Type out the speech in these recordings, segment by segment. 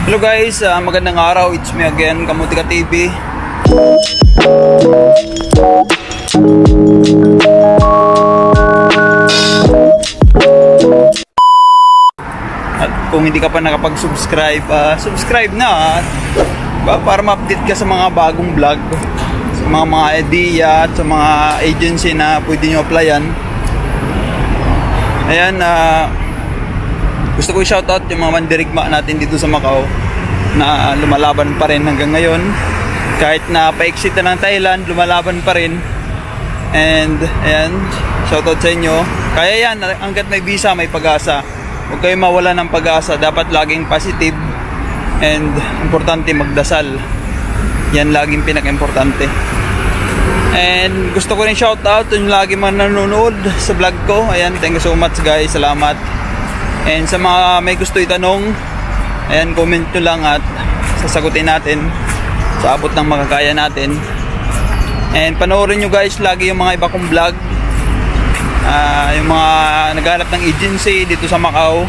Hello guys, magandang araw. It's me again, Kamutika TV. At kung hindi ka pa nakapag-subscribe, subscribe na para ma-update ka sa mga bagong vlog, sa mga idea at sa mga agency na pwede nyo applyan. Ayan, gusto ko i-shoutout yung mga mandirigma natin dito sa Macau na lumalaban pa rin hanggang ngayon. Kahit na pa-exit na ng Thailand, lumalaban pa rin. And ayan, shoutout sa inyo. Kaya yan, hanggat may visa, may pag-asa. Huwag kayo mawala ng pag-asa. Dapat laging positive. And importante magdasal. Yan laging pinaka-importante. And gusto ko rin shoutout yung lagi man nanonood sa vlog ko. Ayan, thank you so much guys. Salamat. And sa mga may gusto itanong, ayan, comment nyo lang at sasagutin natin sa abot ng makakaya natin. And panoorin nyo guys lagi yung mga iba kong vlog, yung mga naghahanap ng agency dito sa Macau.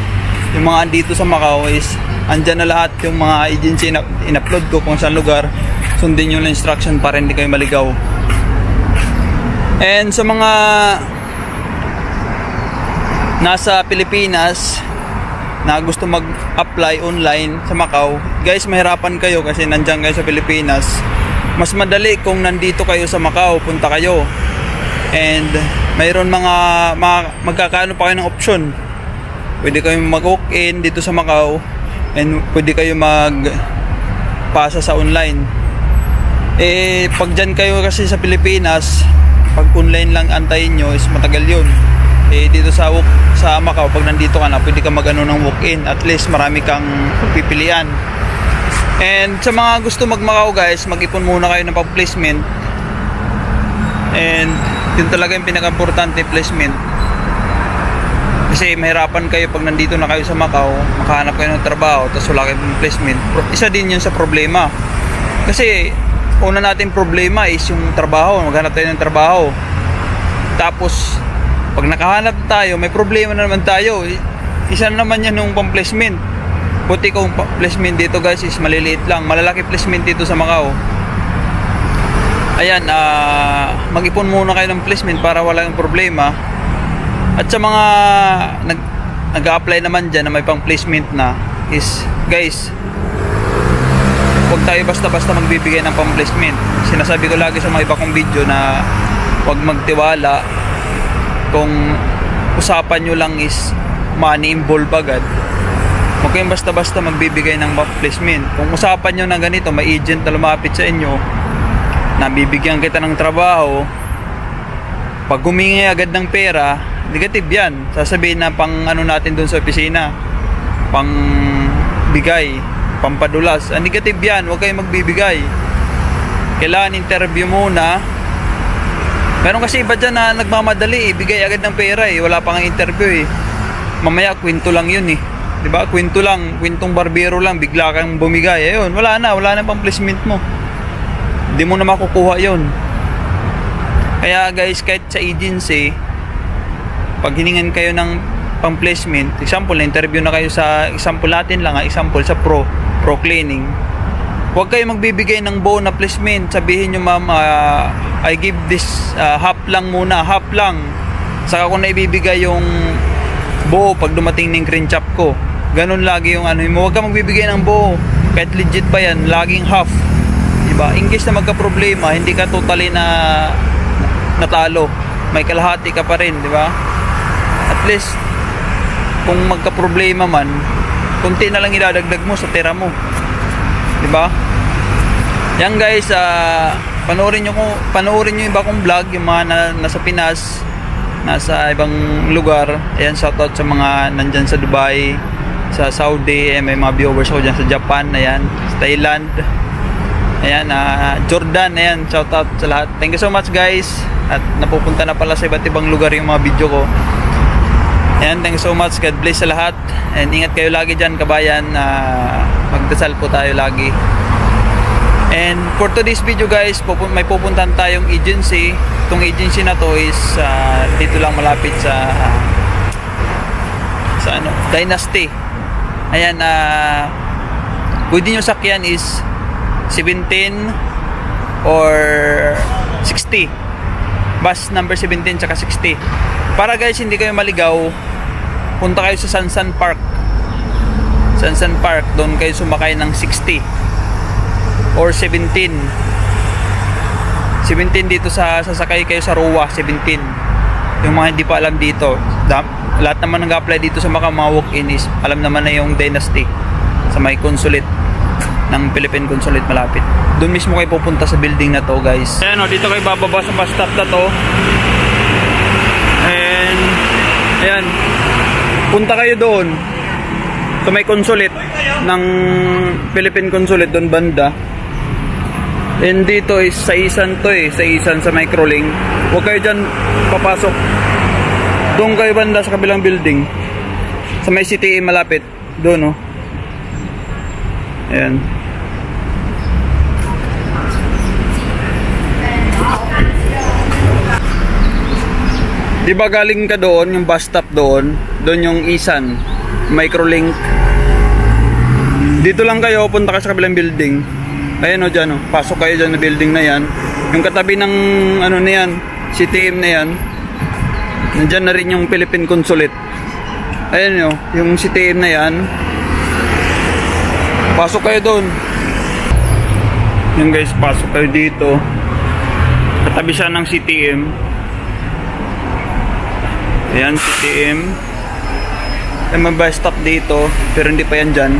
Yung mga andito sa Macau is andyan na lahat yung mga agency na in-upload ko kung saan lugar. Sundin nyo na instruction para hindi kayo maligaw. And sa mga nasa Pilipinas na gusto mag-apply online sa Macau, guys, mahirapan kayo kasi nandiyan kayo sa Pilipinas. Mas madali kung nandito kayo sa Macau, punta kayo. And mayroon mga magkakaano pa kayo ng option. Pwede kayo mag-walk-in dito sa Macau and pwede kayo mag-pasa sa online. Pag dyan kayo kasi sa Pilipinas, pag online lang antayin nyo is matagal yun. Dito sa Macau, pag nandito ka na, pwede ka mag-ano ng walk-in. At least marami kang pipilian. And sa mga gusto mag-Macau guys, mag-ipon muna kayo ng pag-placement. And yun talaga yung pinaka-importante, placement. Kasi mahirapan kayo pag nandito na kayo sa Macau, makahanap kayo ng trabaho, tapos wala kayong placement. Isa din yun sa problema. Kasi una natin problema is yung trabaho, maghanap tayo ng trabaho. Tapos pag nakahanap tayo, may problema na naman tayo. Isa na naman yan yung pang-placement. Buti kung placement dito guys is maliliit lang. Malalaki placement dito sa Macau. Ayan, mag-ipon muna kayo ng placement para wala yung problema. At sa mga nag-a-apply naman dyan na may pang-placement na is, guys, huwag tayo basta-basta magbibigay ng pang-placement. Sinasabi ko lagi sa mga iba kong video na huwag magtiwala. Kung usapan nyo lang is money involved agad, huwag kayong basta-basta magbibigay ng placement. Kung usapan nyo na ganito, may agent na lumapit sa inyo, nabibigyan kita ng trabaho, pag humingi agad ng pera, negative yan. Sasabihin na pang ano natin dun sa opisina, pang bigay, pampadulas. Negative yan, huwag kayong magbibigay. Kailangan interview muna. Meron kasi iba dyan na nagmamadali, bigay agad ng pera wala pang interview Mamaya kwento lang yun diba? Kwento lang, kwentong barbero lang, bigla kang bumigay. Ayun, wala na pang placement mo. Hindi mo na makukuha yun. Kaya guys, kahit sa agency, pag hiningan kayo ng pang placement, example, na-interview na kayo sa, example natin lang example sa pro cleaning, huwag kayo magbibigay ng buo na placement. Sabihin nyo, ma'am, I give this half lang muna, half lang. Saka ko na ibibigay yung buo pag dumating ng green chop ko. Ganun lagi yung ano mo. Huwag ka magbibigay ng buo. Kahit legit pa yan, laging half. Diba? In case na magka-problema, hindi ka totally na natalo. May kalahati ka pa rin, diba? At least, kung magka-problema man, kunti na lang idadagdag mo sa tira mo. Diba? Yan guys, panoorin nyo iba kong vlog, yung mga nasa Pinas, nasa ibang lugar. Ayan, shoutout sa mga nandyan sa Dubai, sa Saudi, may mga viewers ko dyan sa Japan, ayan, sa Thailand, ayan, Jordan, ayan, shoutout sa lahat. Thank you so much guys. At napupunta na pala sa iba't ibang lugar yung mga video ko. Ayan, thank you so much. God bless sa lahat. And ingat kayo lagi dyan kabayan. Magdasal po tayo lagi. And for today's video guys, may pupuntahan tayong agency. Itong agency na to is dito lang malapit sa Dynasty. Ayan, pwede nyo sakyan is 17 or 60. Bus number 17 tsaka 60. Para guys hindi kayo maligaw, punta kayo sa Sansan Park. Sansan Park, doon kayo sumakay ng 60 or 17. 17 dito sa sasakay kayo sa Roa, 17. Yung mga hindi pa alam dito, lahat naman nag-apply dito sa mga walk-in is alam naman na yung Dynasty sa may consulate ng Philippine Consulate malapit. Doon mismo kayo pupunta sa building na to, guys. Ayan o, dito kayo bababa sa bus stop na to. And ayan, punta kayo doon sa may consulate ng Philippine Consulate doon banda. And dito is sa Isan to sa Isan sa Microlink. Huwag kayo dyan papasok. Doon kayo banda sa kabilang building. Sa may CTE malapit. Doon ayan. Diba galing ka doon, yung bus stop doon yung Isan, Microlink. Dito lang kayo, punta ka sa kabilang building. Ayan dyan pasok kayo dyan na building na yan. Yung katabi ng ano na yan, CTM na yan, nandyan na rin yung Philippine Consulate. Ayan yung CTM na yan. Pasok kayo doon. Yung guys, pasok kayo dito. Katabi siya ng CTM. Ayan, CTM. Ay, may bus stop dito, pero hindi pa yan dyan.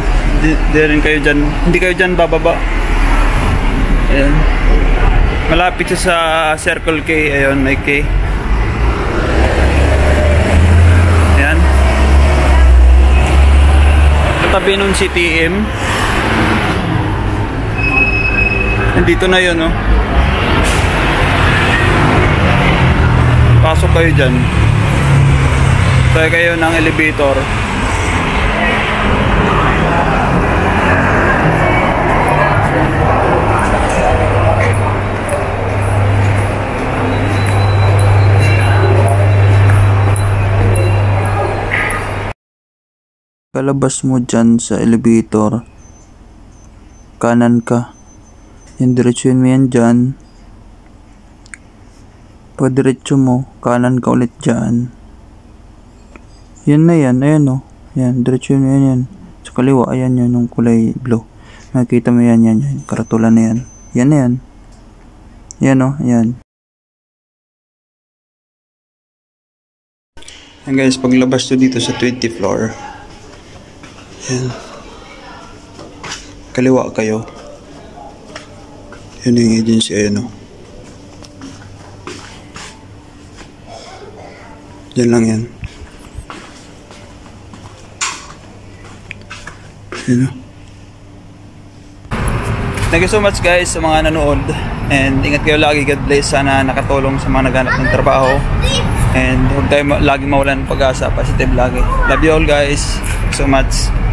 Hindi kayo dyan bababa. Ayan. Malapit siya sa Circle K. Ayun, may K. Ayan. Katabi ng CTM. Nandito na yun, pasok kayo dyan. Tayo kayo ng elevator. Kalabas mo dyan sa elevator, kanan ka. Yung diretsyon mo yan dyan. Pag diretsyo mo, kanan ka ulit dyan. Yan na yan, ayan yan, diretsyon mo yan. Sa kaliwa, ayan yan, yung kulay blue. Nakikita mo yan, karatulan na yan. Yan na yan. Yan yan. And guys, paglabas to dito sa 20th floor, yan. Kaliwa kayo. Yan yung agency, ayan Yan lang yan. Thank you so much guys sa mga nanood. And ingat kayo lagi. God bless. Sana nakatulong sa mga naghanap ng trabaho. And huwag tayo lagi mawalan ng pag-asa. Positive lagi. Love you all guys. Thank you so much.